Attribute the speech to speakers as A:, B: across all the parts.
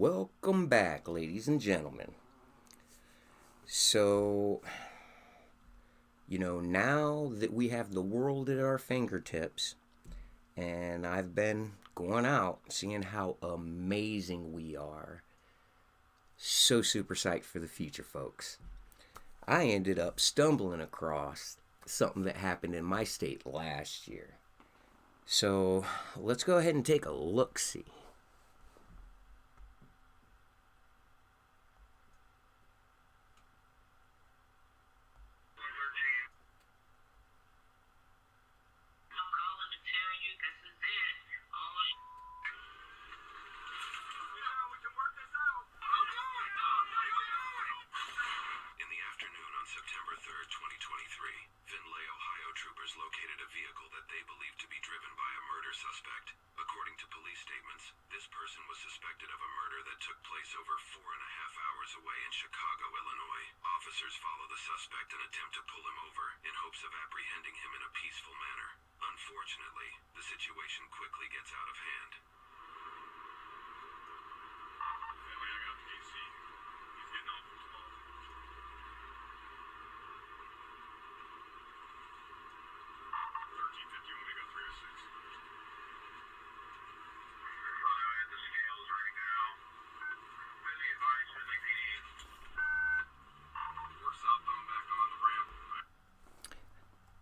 A: Welcome back, ladies and gentlemen. So, now that we have the world at our fingertips, and I've been going out, seeing how amazing we are, so super psyched for the future, folks. I ended up stumbling across something that happened in my state last year. So, let's go ahead and take a look-see.
B: September 3rd, 2023, Findlay, Ohio troopers located a vehicle that they believed to be driven by a murder suspect. According to police statements, this person was suspected of a murder that took place over 4.5 hours away in Chicago, Illinois. Officers follow the suspect and attempt to pull him over in hopes of apprehending him in a peaceful manner. Unfortunately, the situation quickly gets out of hand.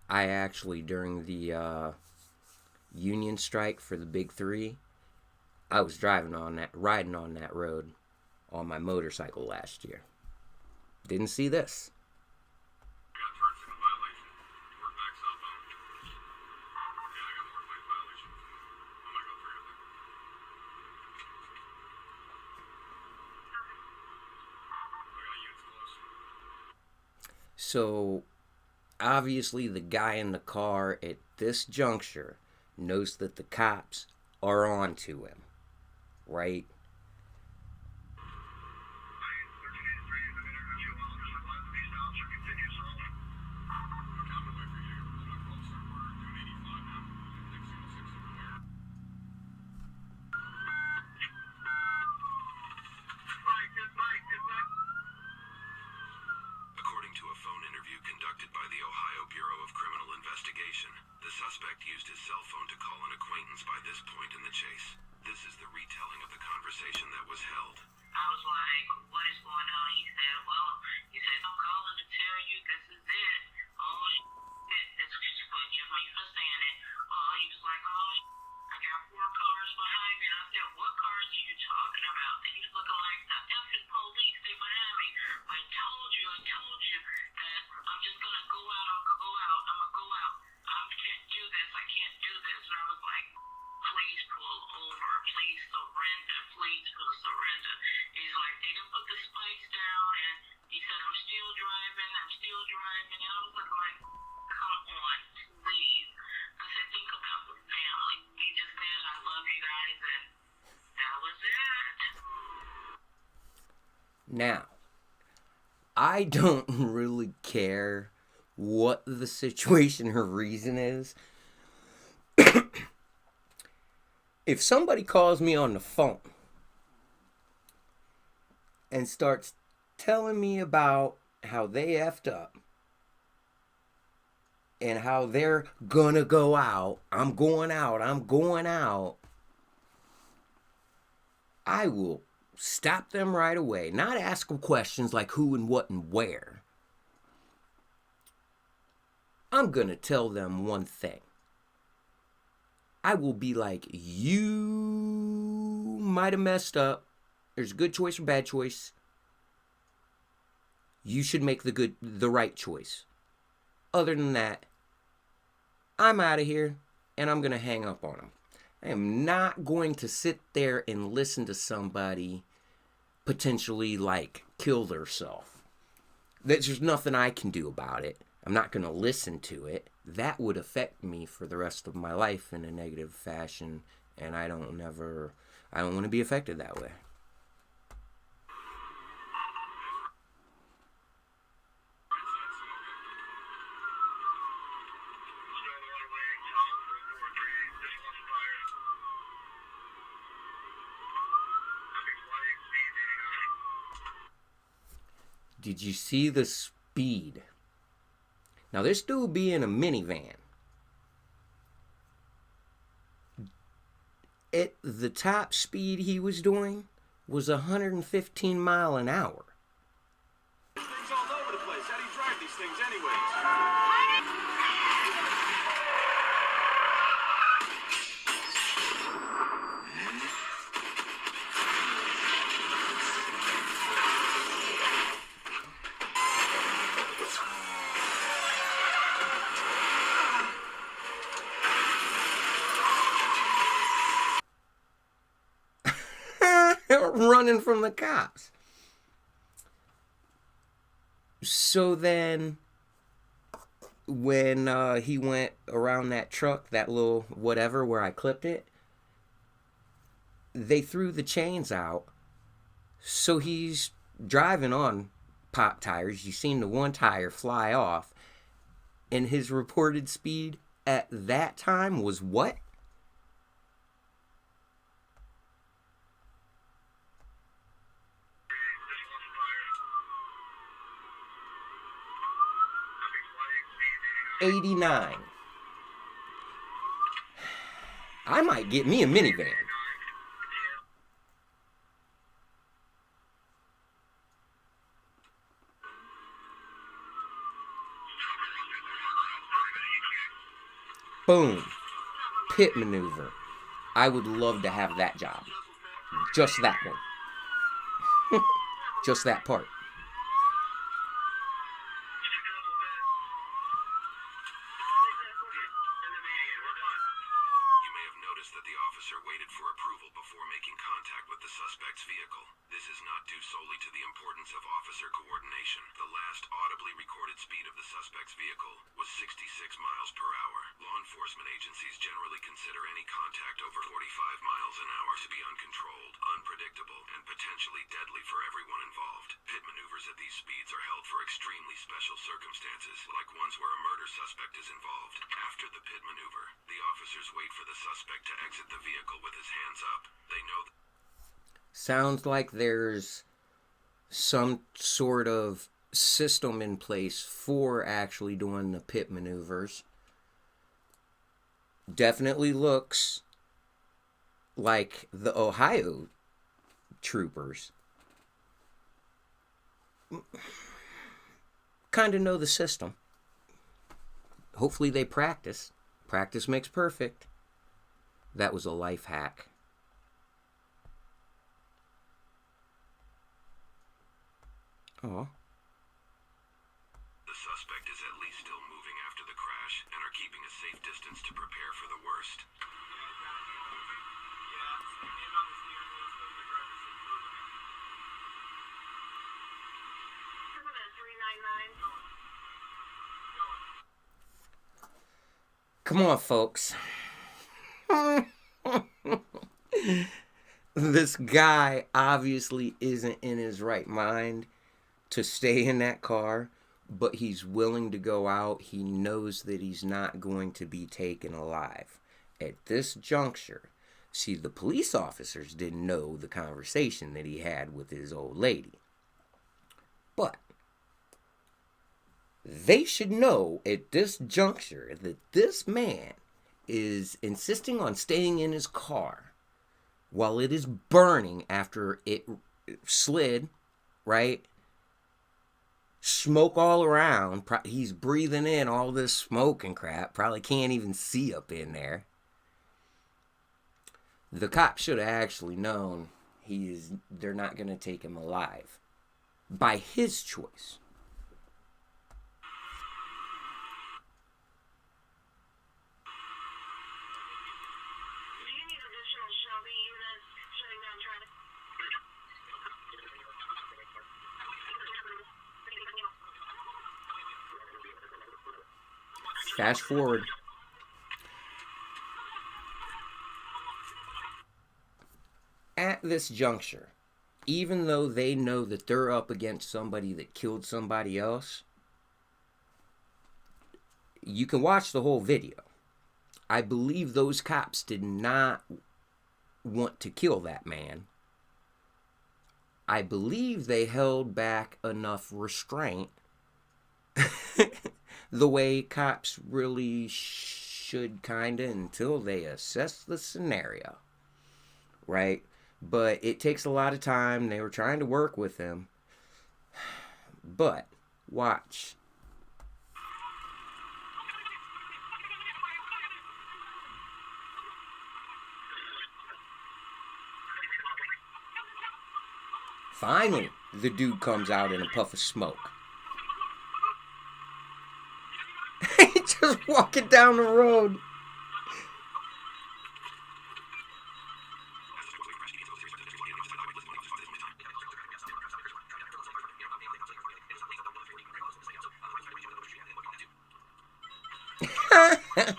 A: I actually, during the union strike for the Big Three, I was riding on that road on my motorcycle last year. Didn't see this. So, obviously, the guy in the car at this juncture knows that the cops are on to him, right?
B: According to a phone interview conducted by the Ohio Bureau of Criminal Investigation, the suspect used his cell phone to call an acquaintance by this point in the chase. This is the retelling of the conversation that was held.
C: I was like, what is going on? He said, I'm calling to tell you this is it. Oh, shit. Excuse me for saying it. He was like, I got 4 cars behind me. And I said, what cars are you talking about? He was looking like the effing police. They behind me. I told you that I'm just going to go out. I'm going to go out. I can't do this. And I was like, please pull over. Please surrender. He's like, they didn't put the spikes down. And he said, I'm still driving. And I was like, come on, please. I said, think about the family. He just said, I love you guys. And that was it.
A: Now, I don't really care what the situation or reason is. If somebody calls me on the phone and starts telling me about how they effed up and how they're gonna go out, I'm going out, I will stop them right away. Not ask them questions like who and what and where. I'm gonna tell them one thing. I will be like, you might have messed up. There's a good choice or bad choice. You should make the right choice. Other than that, I'm out of here and I'm going to hang up on them. I am not going to sit there and listen to somebody potentially kill themselves. There's nothing I can do about it. I'm not going to listen to it. That would affect me for the rest of my life in a negative fashion, and I don't want to be affected that way. Did you see the speed? Now, this dude be in a minivan. At the top speed he was doing was 115 mile an hour.
D: Things all over the place. How do you drive these things anyways?
A: Running from the cops. So then, when he went around that truck, that little whatever where I clipped it, they threw the chains out. So he's driving on pop tires. You've seen the one tire fly off. And his reported speed at that time was what? $89. I might get me a minivan. Boom. Pit maneuver. I would love to have that job. Just that one. Just that part.
B: You may have noticed that the officer waited for approval before making contact with the suspect's vehicle. This is not due solely to the importance of officer coordination. The last audibly recorded speed of the suspect's vehicle was 66 miles per hour. Law enforcement agencies generally consider any contact over 45 miles an hour to be uncontrolled, unpredictable, and potentially deadly for everyone involved. Pit maneuvers at these speeds are held for extremely special circumstances, like ones where a murder suspect is involved. After the pit maneuver, the officers wait for the suspect to exit the vehicle with his hands up. They know
A: Sounds like there's some sort of system in place for actually doing the pit maneuvers. Definitely looks like the Ohio troopers kind of know the system. Hopefully they practice. Practice makes perfect. That was a life hack. Oh.
B: the suspect is at least still moving after the crash and are keeping a safe distance to prepare for the worst.
A: Come on, folks. This guy obviously isn't in his right mind to stay in that car, but he's willing to go out. He knows that he's not going to be taken alive. At this juncture, see, the police officers didn't know the conversation that he had with his old lady. But they should know at this juncture that this man is insisting on staying in his car while it is burning after it slid, right? Smoke all around. He's breathing in all this smoke and crap. Probably can't even see up in there. The cop should have actually known they're not going to take him alive by his choice. Fast forward. At this juncture, even though they know that they're up against somebody that killed somebody else, you can watch the whole video. I believe those cops did not want to kill that man. I believe they held back enough restraint the way cops really should, kinda, until they assess the scenario, right? But it takes a lot of time. They were trying to work with him. But watch. Finally, the dude comes out in a puff of smoke. He's just walking down the road.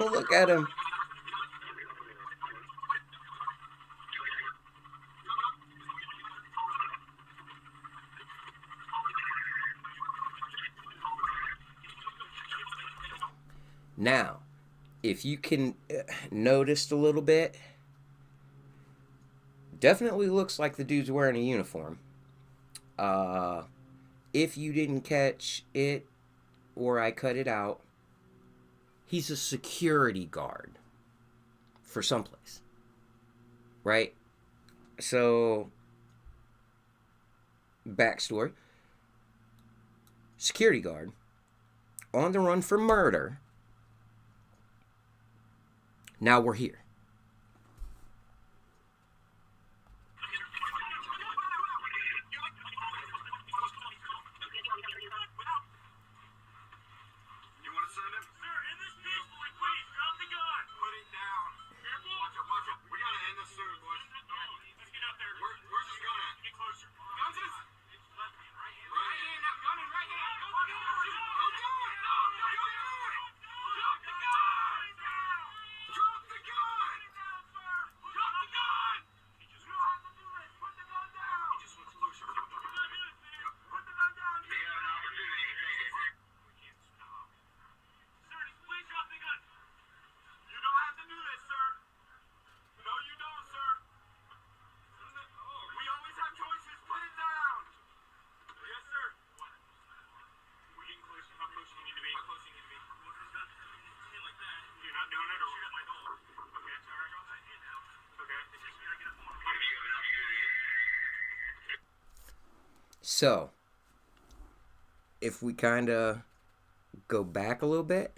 A: Look at him. Now, if you can notice a little bit, definitely looks like the dude's wearing a uniform. If you didn't catch it or I cut it out, he's a security guard for someplace, right? So, backstory. Security guard on the run for murder. Now we're here.
D: You want to send him? Sir, end this peacefully, please. Drop the gun. Put it down. Careful. Watch it, watch it. We gotta end this soon, boys. Let's get out there. Where's his gun at? Get closer. Guns is? Left hand, right hand. Right hand, that gun in right hand. Don't do it. Don't do it. Don't do it. Drop the gun. Drop the gun. Drop the gun. You don't have to do this. Put the gun down. He just wants closer. Put the gun down. You have an opportunity to take it. We can't stop. Sir, please drop the gun. You don't have to do this, sir. No, you don't, sir. We always have choices. Put it down. Yes, sir. We're getting close. How close do you need to be? How close do you need to be? Like that. You're not doing it, or? Shoot at my goal. Okay, it's all right. Drop that hand down. Okay. It's just me to get a phone. You have an opportunity.
A: So, if we kind of go back a little bit,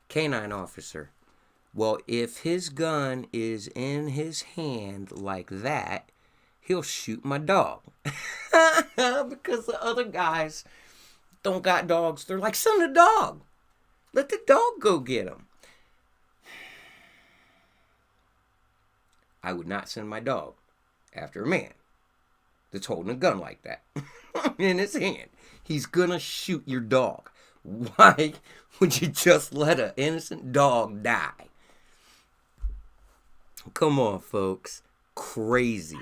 A: canine officer. Well, if his gun is in his hand like that, he'll shoot my dog. Because the other guys don't got dogs. They're like, send the dog. Let the dog go get him. I would not send my dog after a man that's holding a gun like that in his hand. He's gonna shoot your dog. Why would you just let an innocent dog die? Come on, folks. Crazy.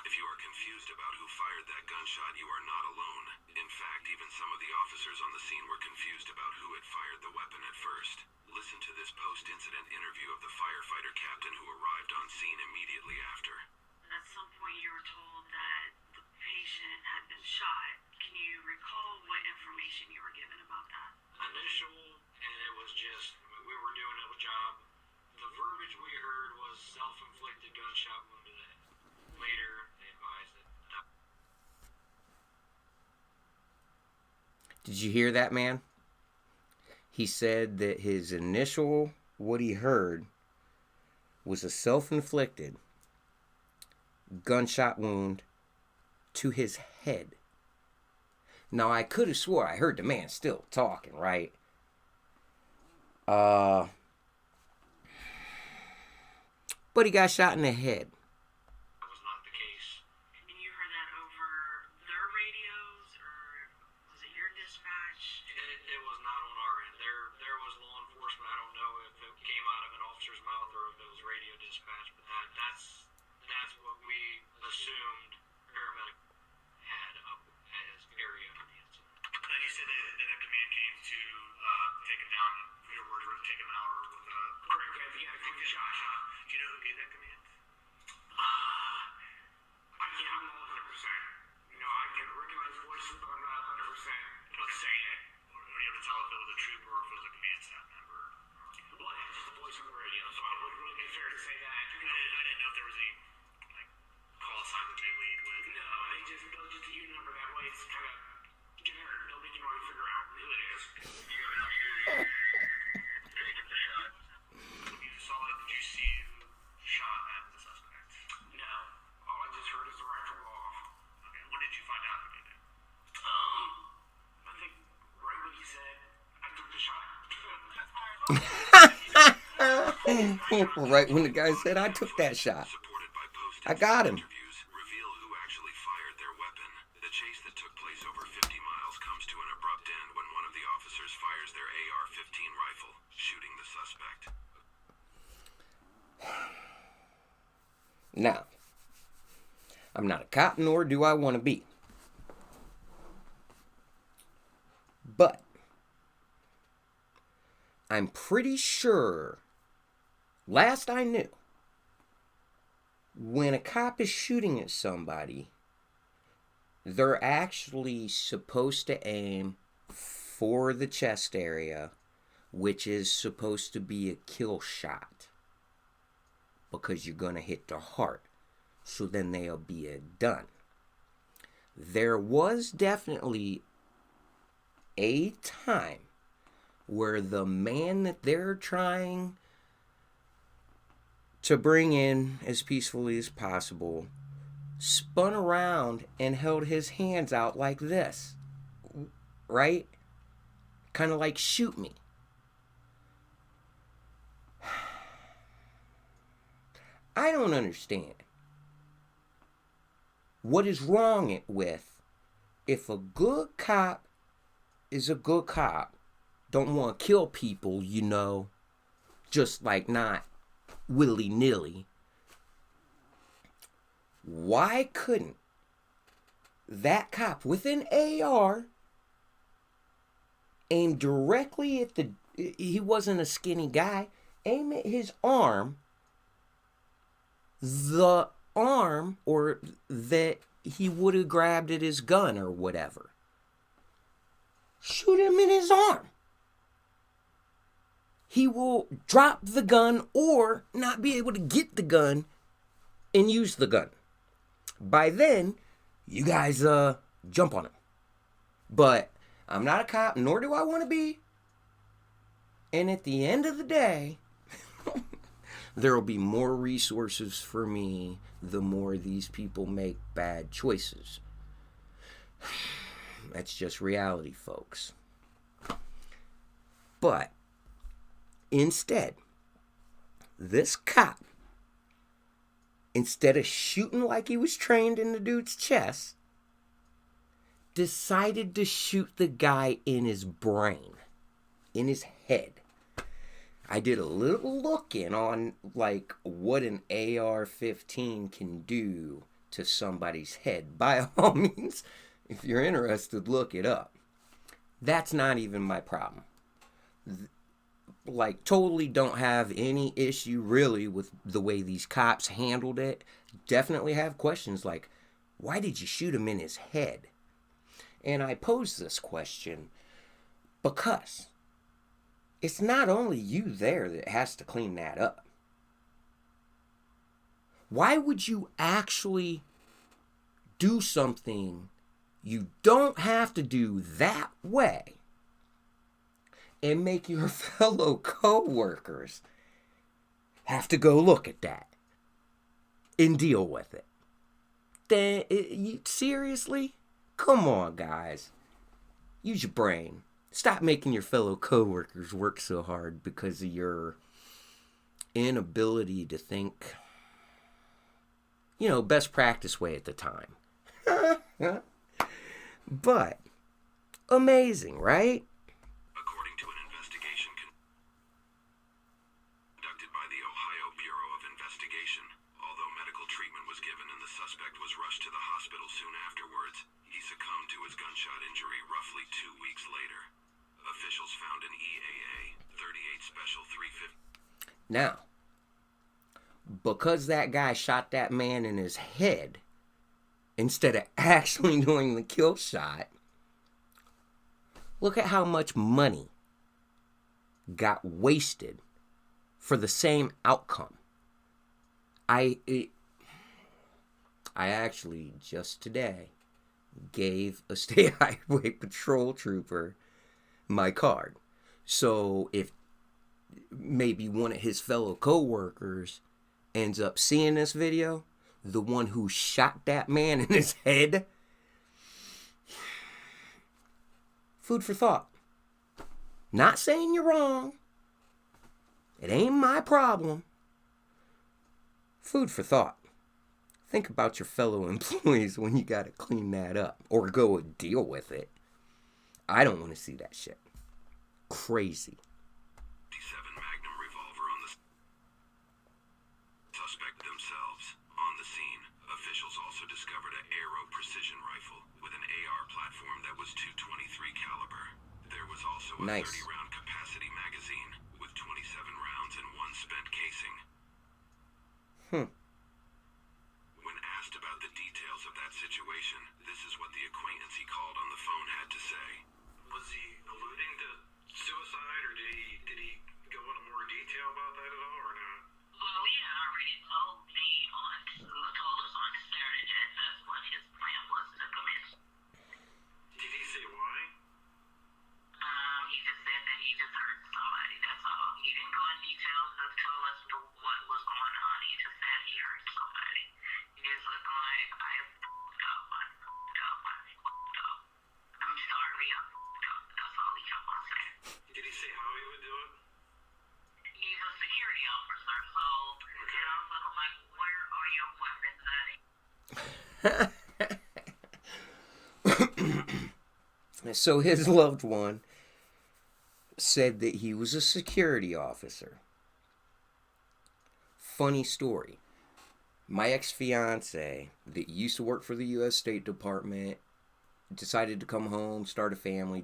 B: If you are confused about who fired that gunshot, you are not alone. In fact, even some of the officers on the scene were confused about who had fired the weapon at first. Listen to this post-incident interview of the firefighter captain who arrived on scene immediately after.
C: At some point you were told that the patient had been shot. Can you recall what information you were given about that?
E: Initial, and it was just, we were doing a job. The verbiage we heard was self-inflicted gunshot wound to the head. Later, they advised that.
A: Did you hear that, man? He said that his initial, what he heard, was a self-inflicted gunshot wound to his head. Now, I could have swore I heard the man still talking, right? But he got shot in the head.
E: That was not the case.
C: And you heard that over their radios, or was it your dispatch?
E: It was not on our end. There was law enforcement. I don't know if it came out of an officer's mouth or if it was radio dispatch, but that's what we assumed paramedic had up as area of the incident.
D: And you said that command came to take him down. Your words were to take him out, or with correct? Yeah, I think shot. Do you know who gave that command? I'm not 100%. You know, I can recognize voices, but I'm not 100% saying it. Or do you ever tell if it was a trooper or if it was a command staff member? Well, it's just a voice on the radio, so I wouldn't really be fair to say that. I didn't know if there was any like call sign that they lead with. No, they just go just a unit number that way. It's kind of generic. Nobody can really figure out who it is. When you saw it, did you see who shot at the suspect? No. All I just heard is the rifle go off. Okay. When did you find out who did it? I think right when he said I took the shot.
A: Right when the guy said, I took that shot.
B: Supported by
A: I got him.
B: interviews reveal who actually fired their weapon. The chase that took place over 50 miles comes to an abrupt end when one of the officers fires their AR-15 rifle, shooting the suspect.
A: Now, I'm not a cop, nor do I want to be. But I'm pretty sure, last I knew, when a cop is shooting at somebody, they're actually supposed to aim for the chest area, which is supposed to be a kill shot, because you're going to hit the heart. So then they'll be done. There was definitely a time where the man that they're trying to bring in as peacefully as possible spun around and held his hands out like this, right? Kind of like, shoot me. I don't understand what is wrong with if a good cop is a good cop, don't want to kill people, you know, just like not willy-nilly. Why couldn't that cop with an AR aim directly at he wasn't a skinny guy, aim at his arm, the arm or that he would have grabbed at his gun or whatever. Shoot him in his arm. He will drop the gun or not be able to get the gun and use the gun. By then, you guys jump on him. But I'm not a cop, nor do I want to be. And at the end of the day, there will be more resources for me the more these people make bad choices. That's just reality, folks. But instead, this cop, instead of shooting like he was trained in the dude's chest, decided to shoot the guy in his brain, in his head. I did a little look-in on, like, what an AR-15 can do to somebody's head. By all means, if you're interested, look it up. That's not even my problem. Like, totally don't have any issue, really, with the way these cops handled it. Definitely have questions like, why did you shoot him in his head? And I pose this question because it's not only you there that has to clean that up. Why would you actually do something you don't have to do that way and make your fellow co-workers have to go look at that and deal with it. Then, seriously? Come on, guys. Use your brain. Stop making your fellow co-workers work so hard because of your inability to think, best practice way at the time. But, amazing, right?
B: According to an investigation conducted by the Ohio Bureau of Investigation, although medical treatment was given and the suspect was rushed to the hospital soon afterwards, he succumbed to his gunshot injury roughly 2 weeks later. Officials found an EAA 38 Special 350.
A: Now, because that guy shot that man in his head instead of actually doing the kill shot, look at how much money got wasted for the same outcome. I actually just today gave a state highway patrol trooper my card. So if maybe one of his fellow co-workers ends up seeing this video, the one who shot that man in his head, food for thought. Not saying you're wrong. It ain't my problem. Food for thought. Think about your fellow employees when you gotta clean that up or go deal with it. I don't want to see that shit. Crazy.
B: 57 Magnum revolver on the suspect themselves. On the scene, officials also discovered an Aero precision rifle with an AR platform that was .223 caliber. There was also a
A: Nice.
B: 30-round capacity magazine with 27 rounds and one spent casing. When asked about the details of that situation, this is what the acquaintance he called on the phone had to say.
E: Was he alluding to suicide, or did he go into more detail about that at all, or not?
C: Well, he had already told us on Saturday that that's what his plan was to commit.
E: Did he say why?
C: He just said that he just hurt somebody, that's all. He didn't go in details to tell us what was going on. He just said he hurt somebody. He was looking like, I fucked up. I'm sorry, I fucked up. That's all he kept on saying.
E: Did he say how he would do it?
C: He's a security officer, so I was looking like, where are your weapons at?
A: So his loved one said that he was a security officer. Funny story. My ex-fiance that used to work for the U.S. State Department decided to come home, start a family,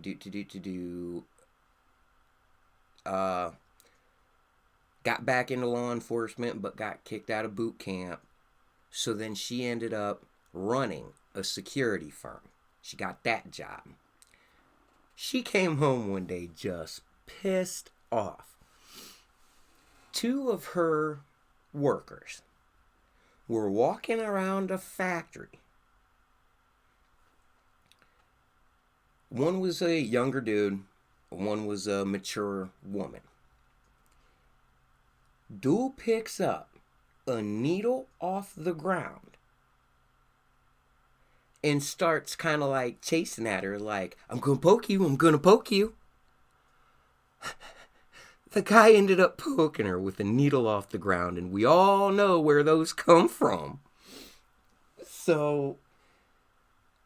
A: got back into law enforcement but got kicked out of boot camp. So then she ended up running a security firm. She got that job. She came home one day just pissed off. 2 of her workers were walking around a factory. One was a younger dude, one was a mature woman. Dude picks up a needle off the ground and starts kind of like chasing at her like, I'm gonna poke you, I'm gonna poke you. The guy ended up poking her with a needle off the ground, and we all know where those come from. So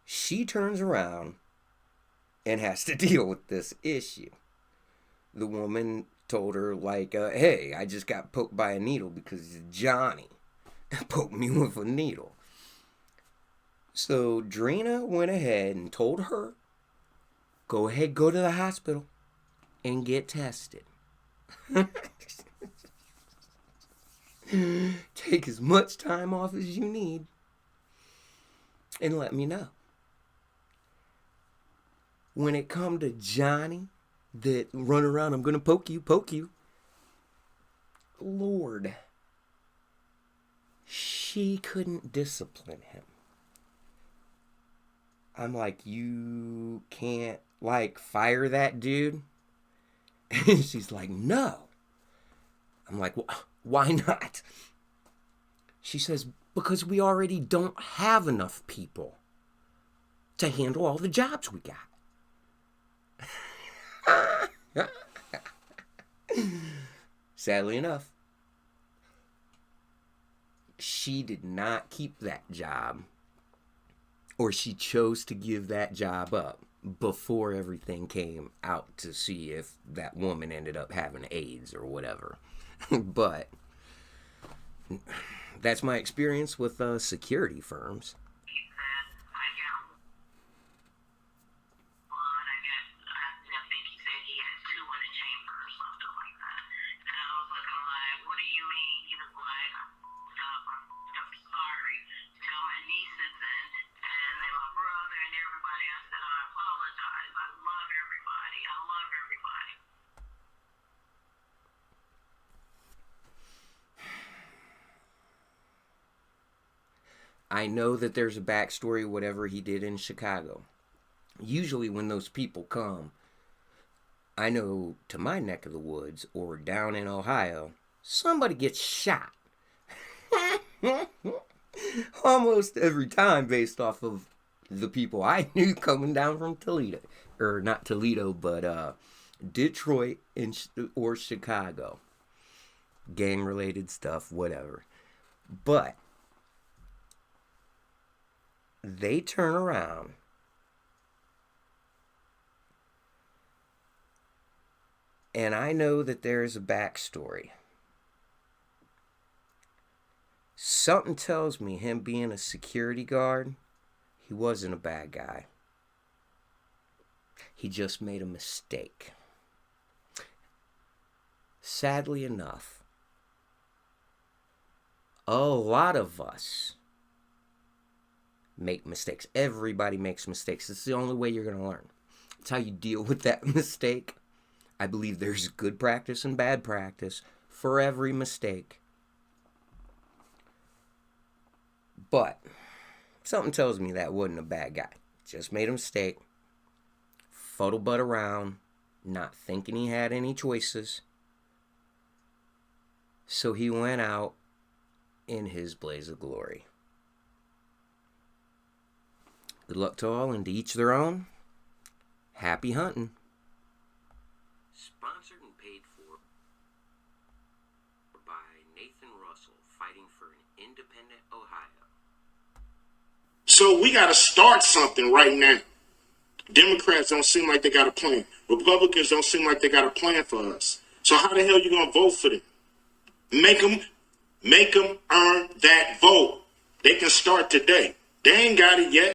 A: she turns around and has to deal with this issue. The woman told her like, hey, I just got poked by a needle because Johnny poked me with a needle. So Drina went ahead and told her, go ahead, go to the hospital and get tested. Take as much time off as you need and let me know. When it come to Johnny that run around, I'm gonna poke you. Lord, she couldn't discipline him. I'm like, you can't like fire that dude And she's like, no. I'm like, well, why not? She says, because we already don't have enough people to handle all the jobs we got. Sadly enough, she did not keep that job, or she chose to give that job up before everything came out to see if that woman ended up having AIDS or whatever. But that's my experience with security firms. I know that there's a backstory, whatever he did in Chicago. Usually when those people come, I know to my neck of the woods or down in Ohio, somebody gets shot. Almost every time based off of the people I knew coming down from Toledo. Or not Toledo, but Detroit or Chicago. Gang-related stuff, whatever. But they turn around and I know that there's a backstory. Something tells me him being a security guard, he wasn't a bad guy. He just made a mistake. Sadly enough, a lot of us make mistakes. Everybody makes mistakes. It's the only way you're going to learn. It's how you deal with that mistake. I believe there's good practice and bad practice for every mistake. But something tells me that wasn't a bad guy. Just made a mistake. Photobutt around, not thinking he had any choices. So he went out in his blaze of glory. Good luck to all, and to each their own. Happy hunting. Sponsored and paid for by Nathan Russell, fighting for an independent Ohio.
F: So we got to start something right now. Democrats don't seem like they got a plan. Republicans don't seem like they got a plan for us. So how the hell you going to vote for them? Make them earn that vote. They can start today. They ain't got it yet.